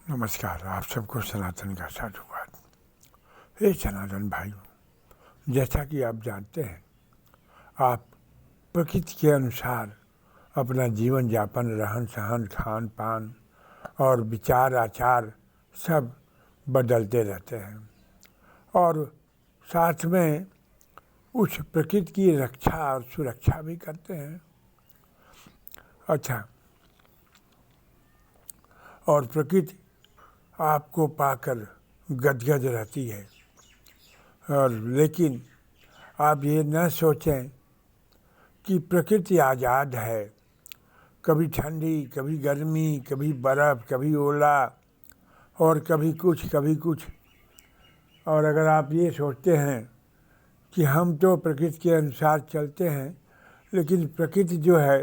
नमस्कार। आप सबको सनातन का साधुवाद। हे सनातन भाइयों, जैसा कि आप जानते हैं, आप प्रकृति के अनुसार अपना जीवन यापन, रहन सहन, खान पान और विचार आचार सब बदलते रहते हैं और साथ में उस प्रकृति की रक्षा और सुरक्षा भी करते हैं। अच्छा, और प्रकृति आपको पाकर गदगद रहती है, और लेकिन आप ये न सोचें कि प्रकृति आज़ाद है। कभी ठंडी, कभी गर्मी, कभी बर्फ़, कभी ओला और कभी कुछ। और अगर आप ये सोचते हैं कि हम तो प्रकृति के अनुसार चलते हैं, लेकिन प्रकृति जो है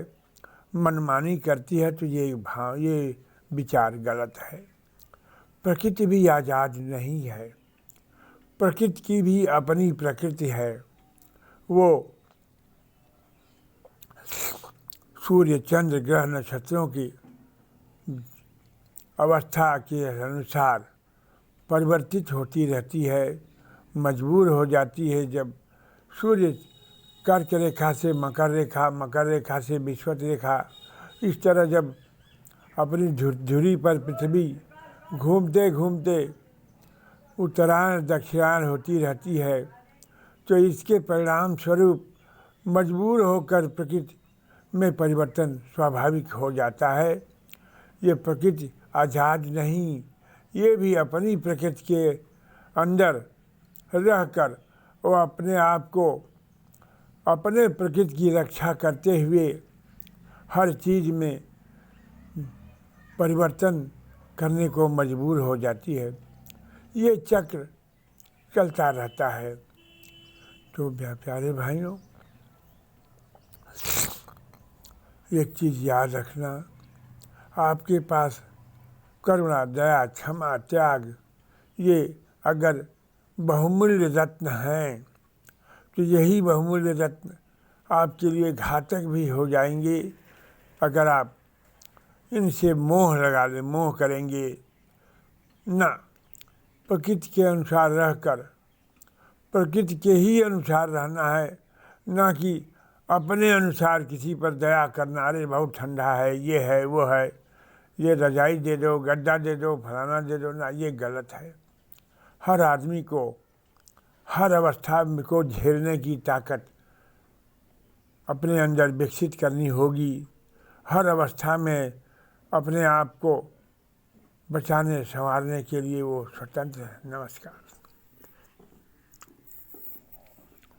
मनमानी करती है, तो ये विचार गलत है। प्रकृति भी आज़ाद नहीं है। प्रकृति की भी अपनी प्रकृति है। वो सूर्य, चंद्र, ग्रह, नक्षत्रों की अवस्था के अनुसार परिवर्तित होती रहती है, मजबूर हो जाती है। जब सूर्य कर्क रेखा से मकर रेखा, मकर रेखा से विषुवत रेखा, इस तरह जब अपनी धुरी पर पृथ्वी घूमते घूमते उत्तरायण दक्षिणायन होती रहती है, तो इसके परिणाम स्वरूप मजबूर होकर प्रकृति में परिवर्तन स्वाभाविक हो जाता है। ये प्रकृति आज़ाद नहीं, ये भी अपनी प्रकृति के अंदर रहकर वो अपने आप को अपने प्रकृति की रक्षा करते हुए हर चीज़ में परिवर्तन करने को मजबूर हो जाती है। ये चक्र चलता रहता है। तो प्यारे भाइयों, एक चीज़ याद रखना, आपके पास करुणा, दया, क्षमा, त्याग, ये अगर बहुमूल्य रत्न हैं, तो यही बहुमूल्य रत्न आपके लिए घातक भी हो जाएंगे अगर आप इनसे मोह लगा लें, मोह करेंगे ना। प्रकृति के अनुसार रहकर प्रकृति के ही अनुसार रहना है, ना कि अपने अनुसार किसी पर दया करना। अरे बहुत ठंडा है, ये है, वो है, ये रजाई दे दो, गद्दा दे दो, फलाना दे दो ना, ये गलत है। हर आदमी को हर अवस्था को झेलने की ताकत अपने अंदर विकसित करनी होगी। हर अवस्था में अपने आप को बचाने संवारने के लिए वो स्वतंत्र है। नमस्कार।